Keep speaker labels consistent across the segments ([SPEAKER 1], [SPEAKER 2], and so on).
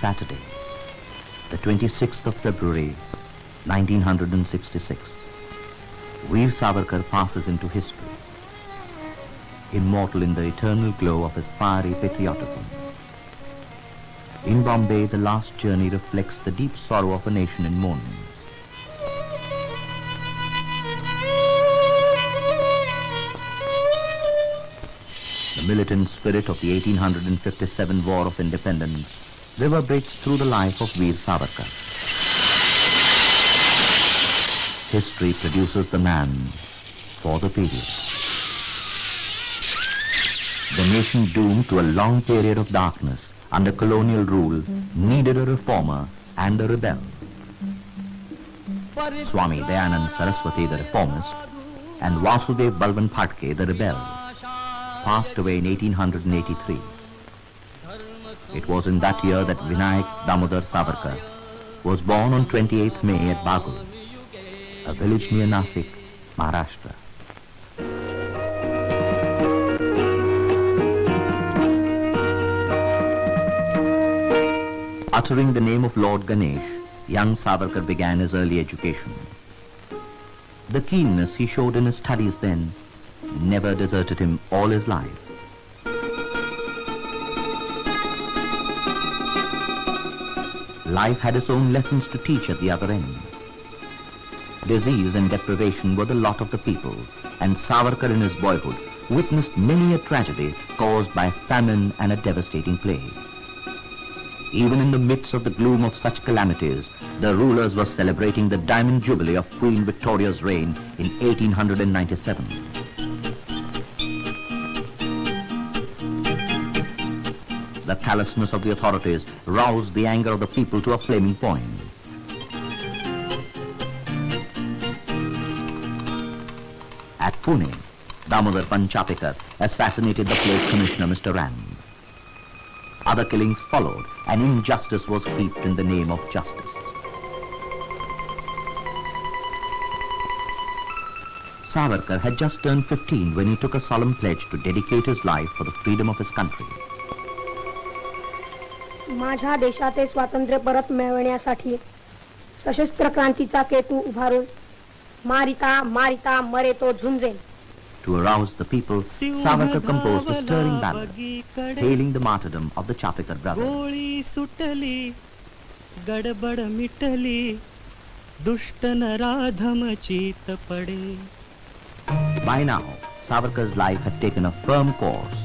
[SPEAKER 1] Saturday, the 26th of February, 1966, Veer Savarkar passes into history, immortal in the eternal glow of his fiery patriotism. In Bombay, the last journey reflects the deep sorrow of a nation in mourning. The militant spirit of the 1857 War of Independence reverberates through the life of Veer Savarkar. History produces the man for the period. The nation doomed to a long period of darkness under colonial rule needed a reformer and a rebel. Swami Dayanand Saraswati, the reformist, and Vasudev Balban Phatke, the rebel, passed away in 1883. It was in that year that Vinayak Damodar Savarkar was born on 28th May at Bagul, a village near Nasik, Maharashtra. Uttering the name of Lord Ganesh, young Savarkar began his early education. The keenness he showed in his studies then never deserted him all his life. Life had its own lessons to teach at the other end. Disease and deprivation were the lot of the people, and Savarkar in his boyhood witnessed many a tragedy caused by famine and a devastating plague. Even in the midst of the gloom of such calamities, the rulers were celebrating the Diamond Jubilee of Queen Victoria's reign in 1897. The callousness of the authorities roused the anger of the people to a flaming point. At Pune, Damodar Panchapekar assassinated the place commissioner, Mr. Ram. Other killings followed, and injustice was heaped in the name of justice. Savarkar had just turned 15 when he took a solemn pledge to dedicate his life for the freedom of his country.
[SPEAKER 2] माझ्या देशाचे स्वातंत्र्य परत मिळवण्यासाठी सशस्त्र क्रांतीचा केतू उभारून मारिता मारिता मरे तो झुंजेल.
[SPEAKER 1] To arouse the people, Savarkar composed a stirring ballad, hailing the martyrdom of the Chapekar brothers.
[SPEAKER 3] गोळी सुटली गडबड मिटली दुष्ट नराधमचित पडे.
[SPEAKER 1] By now, Savarkar's life had taken a firm course.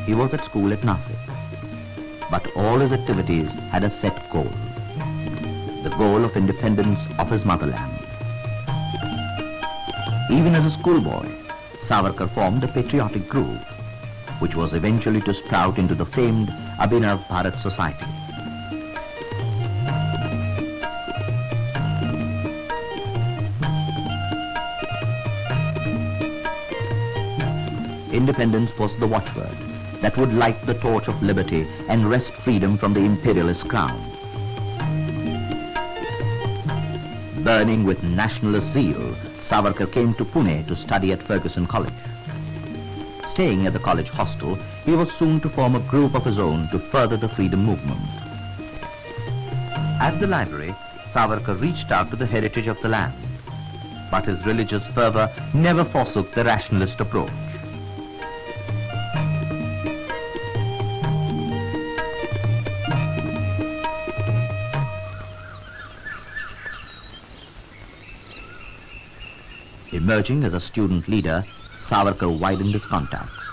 [SPEAKER 1] He was at school at Nasik, but all his activities had a set goal, the goal of independence of his motherland. Even as a schoolboy, Savarkar formed a patriotic group, which was eventually to sprout into the famed Abhinav Bharat Society. Independence was the watchword that would light the torch of liberty and wrest freedom from the imperialist crown. Burning with nationalist zeal, Savarkar came to Pune to study at Fergusson College. Staying at the college hostel, he was soon to form a group of his own to further the freedom movement. At the library, Savarkar reached out to the heritage of the land, but his religious fervor never forsook the rationalist approach. Emerging as a student leader, Savarkar widened his contacts.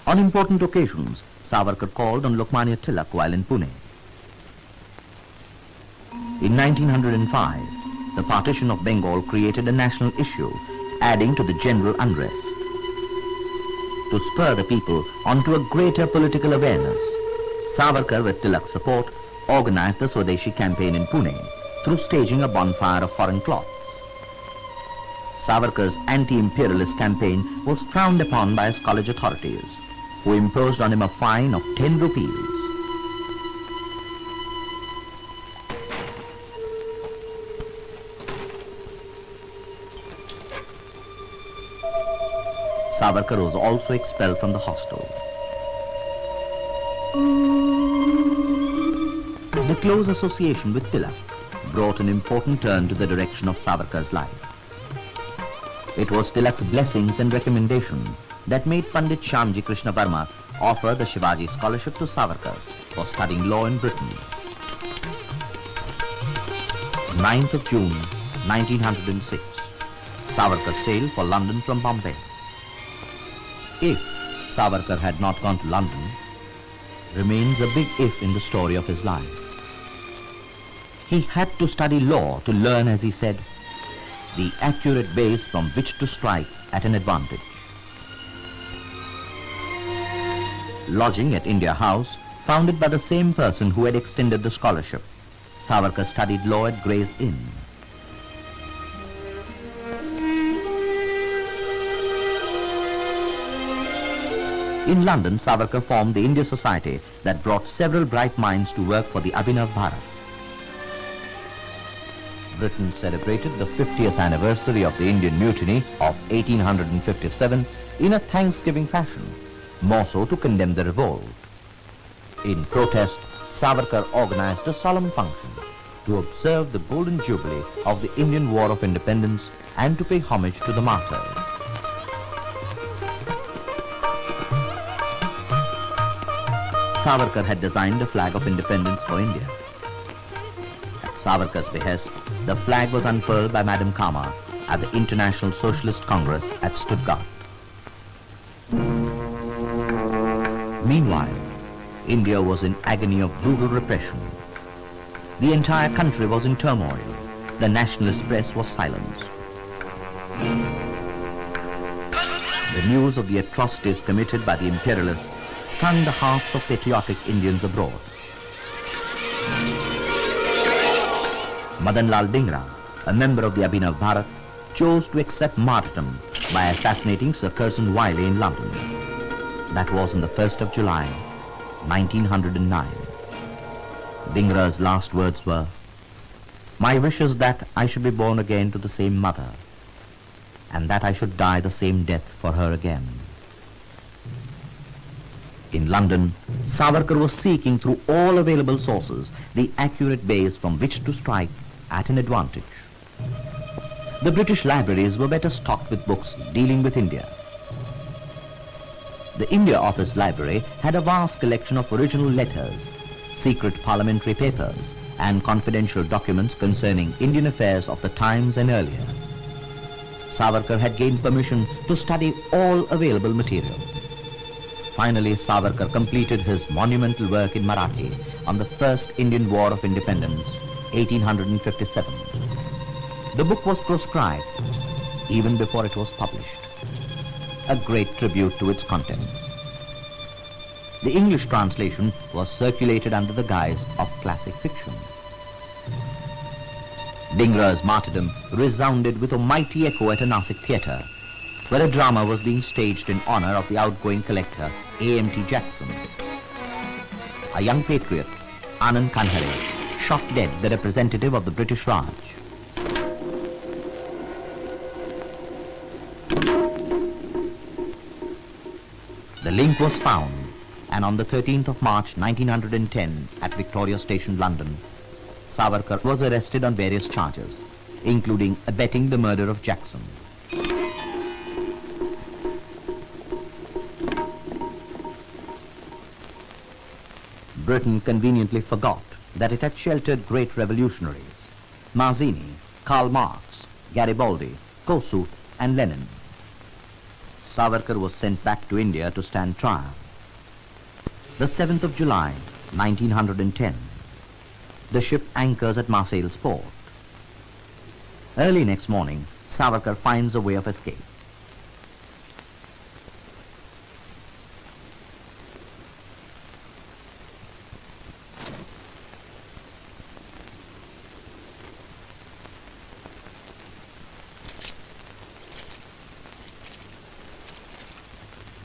[SPEAKER 1] On important occasions, Savarkar called on Lokmanya Tilak while in Pune. In 1905, the partition of Bengal created a national issue, adding to the general unrest. To spur the people onto a greater political awareness, Savarkar, with Tilak's support, organized the Swadeshi campaign in Pune through staging a bonfire of foreign cloth. Savarkar's anti-imperialist campaign was frowned upon by his college authorities, who imposed on him a fine of 10 rupees. Savarkar was also expelled from the hostel. close association with Tilak brought an important turn to the direction of Savarkar's life. It was Tilak's blessings and recommendation that made Pandit Shyamji Krishna Verma offer the Shivaji Scholarship to Savarkar for studying law in Britain. 9th of June, 1906, Savarkar sailed for London from Bombay. If Savarkar had not gone to London, remains a big if in the story of his life. He had to study law to learn, as he said, the accurate base from which to strike at an advantage. Lodging at India House, founded by the same person who had extended the scholarship, Savarkar studied law at Gray's Inn. In London, Savarkar formed the India Society that brought several bright minds to work for the Abhinav Bharat. Britain celebrated the 50th anniversary of the Indian Mutiny of 1857 in a Thanksgiving fashion, more so to condemn the revolt. In protest, Savarkar organized a solemn function to observe the Golden Jubilee of the Indian War of Independence and to pay homage to the martyrs. Savarkar had designed a flag of independence for India. At Savarkar's behest, the flag was unfurled by Madame Kama at the International Socialist Congress at Stuttgart. Meanwhile, India was in agony of brutal repression. The entire country was in turmoil. The nationalist press was silenced. The news of the atrocities committed by the imperialists stung the hearts of patriotic Indians abroad. Madan Lal Dhingra, a member of the Abhinav Bharat, chose to accept martyrdom by assassinating Sir Curzon Wyllie in London. That was on the 1st of July, 1909. Dhingra's last words were, "My wish is that I should be born again to the same mother, and that I should die the same death for her again." In London, Savarkar was seeking through all available sources the accurate base from which to strike at an advantage. The British libraries were better stocked with books dealing with India. The India Office Library had a vast collection of original letters, secret parliamentary papers, and confidential documents concerning Indian affairs of the times and earlier. Savarkar had gained permission to study all available material. Finally, Savarkar completed his monumental work in Marathi on the First Indian War of Independence, 1857. The book was proscribed even before it was published, a great tribute to its contents. The English translation was circulated under the guise of classic fiction. Dhingra's martyrdom resounded with a mighty echo at a Nasik theatre, where a drama was being staged in honor of the outgoing collector A.M.T. Jackson. A young patriot, Anand Kanhare, shot dead the representative of the British Raj. The link was found, and on the 13th of March 1910 at Victoria Station, London, Savarkar was arrested on various charges, including abetting the murder of Jackson. Britain conveniently forgot that it had sheltered great revolutionaries, Mazzini, Karl Marx, Garibaldi, Kossuth and Lenin. Savarkar was sent back to India to stand trial. The 7th of July, 1910, the ship anchors at Marseille's port. Early next morning, Savarkar finds a way of escape.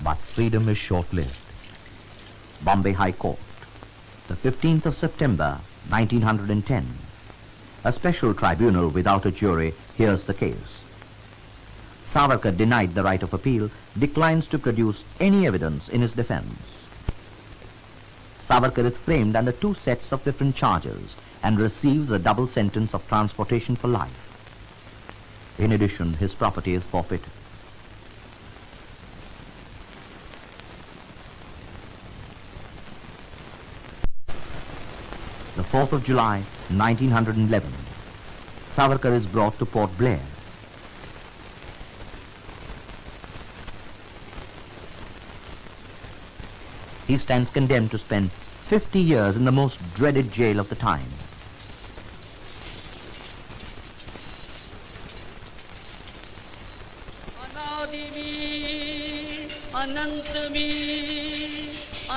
[SPEAKER 1] But freedom is short-lived. Bombay High Court, the 15th of September, 1910. A special tribunal without a jury hears the case. Savarkar, denied the right of appeal, declines to produce any evidence in his defense. Savarkar is framed under two sets of different charges and receives a double sentence of transportation for life. In addition, his property is forfeited. The 4th of July, 1911. Savarkar is brought to Port Blair. He stands condemned to spend 50 years in the most dreaded jail of the time.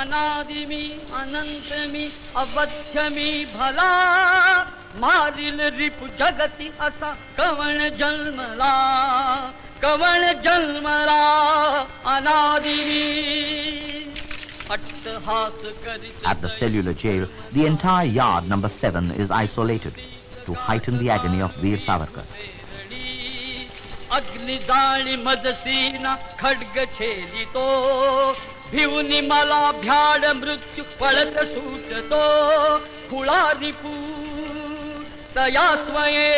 [SPEAKER 4] अनादिमी अनंतमी अवध्यमी भला मारिल रिपु जगति असा कवण जन्मला अनादिमी अट्टहास करित.
[SPEAKER 1] At the cellular jail, the entire yard number 7 is isolated to heighten the agony of Veer Savarkar.
[SPEAKER 4] अग्निजाळी मजसीना खड्ग छेदितो भिवनी मला भ्याड मृत्यू पळत सुटतो खुळारिपू तया स्वये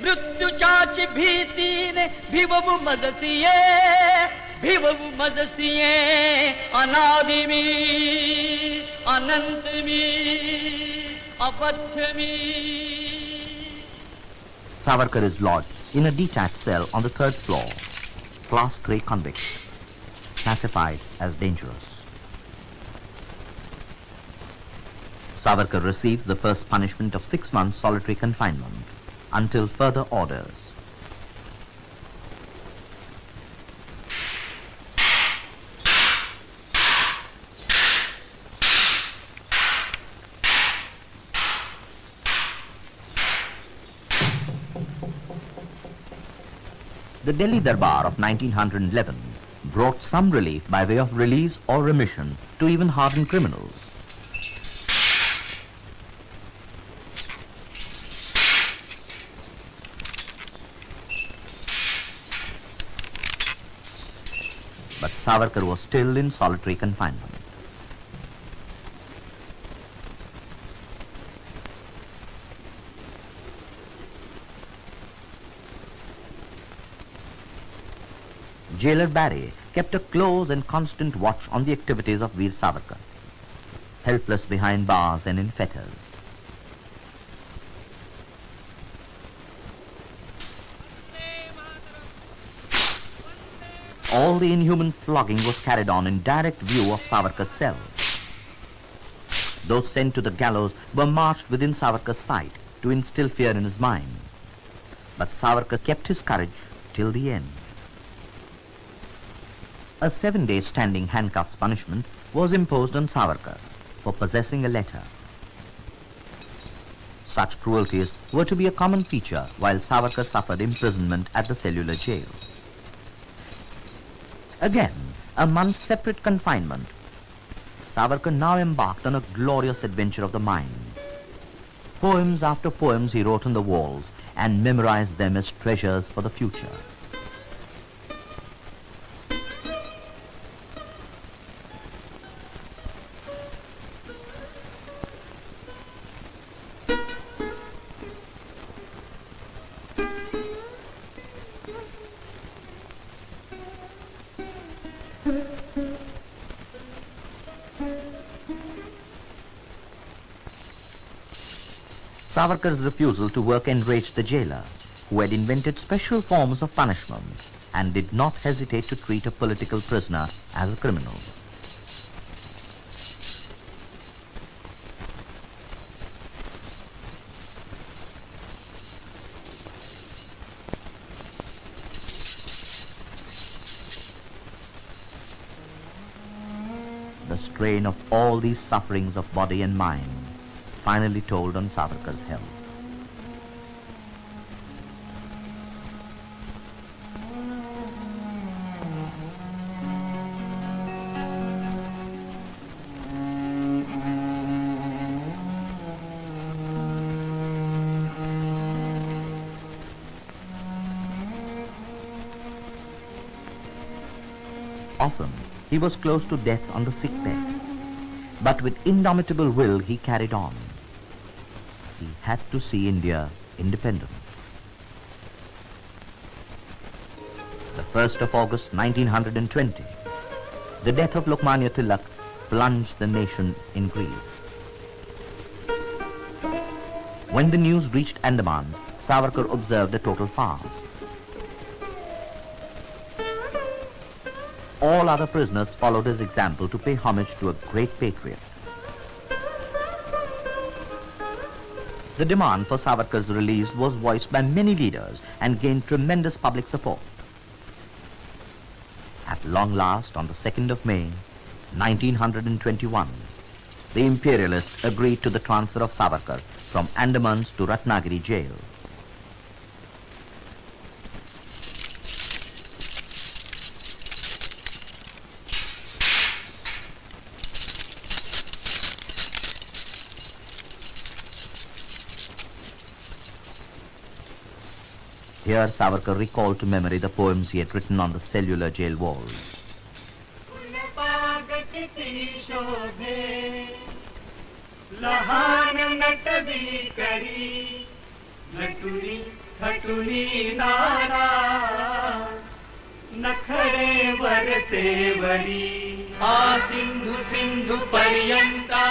[SPEAKER 4] मृत्यूच्याची भीतीने भिवू मजसिये अनादिमी अनंतमी अवध्यमी.
[SPEAKER 1] Savarkar is lodged in a detached cell on the 3rd floor, class 3 convict, classified as dangerous. Savarkar receives the first punishment of 6 months solitary confinement until further orders. The Delhi Darbar of 1911 brought some relief by way of release or remission to even hardened criminals. But Savarkar was still in solitary confinement. Jailer Barry kept a close and constant watch on the activities of Veer Savarkar, helpless behind bars and in fetters. All the inhuman flogging was carried on in direct view of Savarkar's cell. Those sent to the gallows were marched within Savarkar's sight to instill fear in his mind. But Savarkar kept his courage till the end. A 7-day standing handcuffs punishment was imposed on Savarkar for possessing a letter. Such cruelties were to be a common feature while Savarkar suffered imprisonment at the cellular jail. Again, a month's separate confinement. Savarkar now embarked on a glorious adventure of the mind. Poems after poems he wrote on the walls and memorized them as treasures for the future. Savarkar's refusal to work enraged the jailer, who had invented special forms of punishment and did not hesitate to treat a political prisoner as a criminal. The strain of all these sufferings of body and mind finally told on Savarkar's health. Often, he was close to death on the sick bed. But with indomitable will, he carried on. He had to see India independent. The 1st of August 1920, the death of Lokmanya Tilak plunged the nation in grief. When the news reached Andaman, Savarkar observed a total fast. All other prisoners followed his example to pay homage to a great patriot. The demand for Savarkar's release was voiced by many leaders and gained tremendous public support. At long last, on the 2nd of May, 1921, the imperialists agreed to the transfer of Savarkar from Andamans to Ratnagiri jail. Here Savarkar recalled to memory the poems he had written on the cellular jail walls.
[SPEAKER 3] Sindhu Sindhu पर्यंता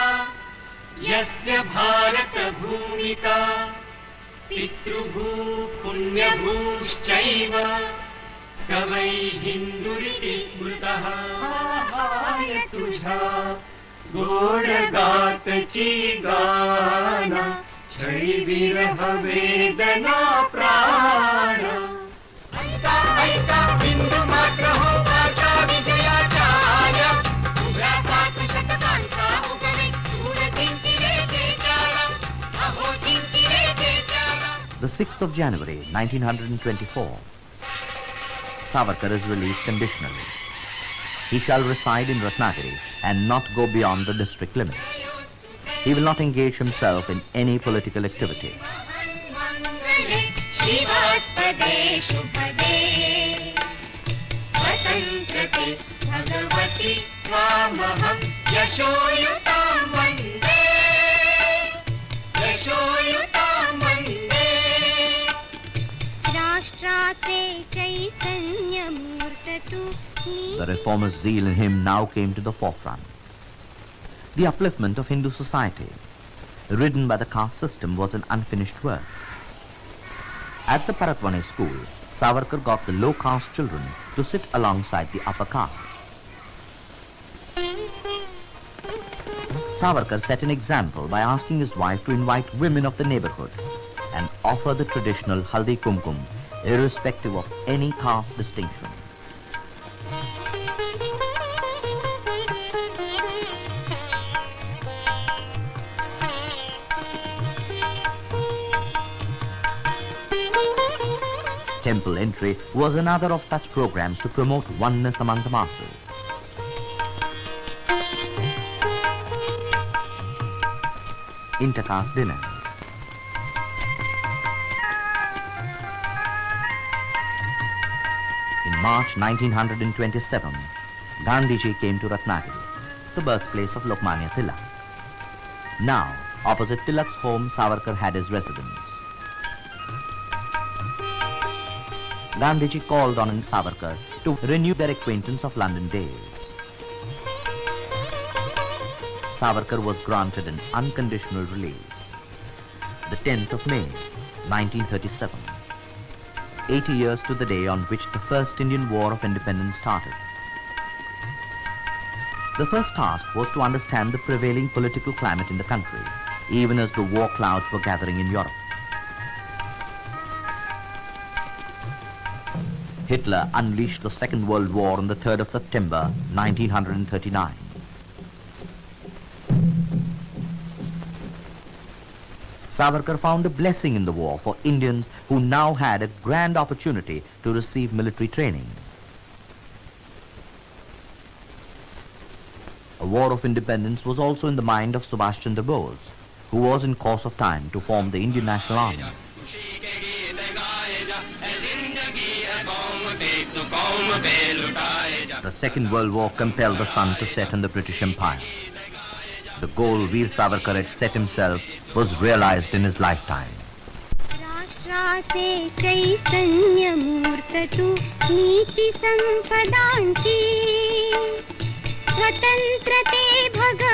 [SPEAKER 3] यस्य भारत भूमिका पितृभू पुण्यभूश्चैव स वै हिंदुरिति स्मृतः तुझा गोड गातची गाना छळी विरह वेदना प्राण ऐका ऐका बिंदू मात्र हो वाचा विजयाच्या आल्या उभ्या 7 शतकांचा उगमे सूर जिंकिले जे जाला अहो जिंकिले जे जाला.
[SPEAKER 1] The 6th of January 1924, Savarkar is released conditionally. He shall reside in Ratnagiri and not go beyond the district limits. He will not engage himself in any political activity.
[SPEAKER 3] शिवास्पदे शुभदे स्वतंत्रते भगवति त्वामहं यशोयुतां वन्दे यशोयुतां वन्दे. राष्ट्राचे चैतन्यमूर्त तु.
[SPEAKER 1] The reformer's zeal in him now came to the forefront. The upliftment of Hindu society, ridden by the caste system, was an unfinished work. At the Paratwane school, Savarkar got the low caste children to sit alongside the upper caste. Savarkar set an example by asking his wife to invite women of the neighborhood and offer the traditional haldi kumkum, irrespective of any caste distinction. Temple entry was another of such programs to promote oneness among the masses. Intercaste dinners. In March 1927, Gandhiji came to Ratnagiri, the birthplace of Lokmanya Tilak. Now, opposite Tilak's home, Savarkar had his residence. Gandhiji called on Savarkar to renew their acquaintance of London days. Savarkar was granted an unconditional release. The 10th of May, 1937, 80 years to the day on which the first Indian War of Independence started. The first task was to understand the prevailing political climate in the country, even as the war clouds were gathering in Europe. Hitler unleashed the Second World War on the 3rd of September 1939. Savarkar found a blessing in the war for Indians who now had a grand opportunity to receive military training. A war of independence was also in the mind of Subhash Chandra Bose, who was in course of time to form the Indian National Army. The Second World War compelled the sun to set on the British Empire. The goal Veer Savarkar had set himself was realized in his lifetime.
[SPEAKER 3] राष्ट्राचे चैतन्य मूर्त तू नीती संपदांची स्वतंत्रते भग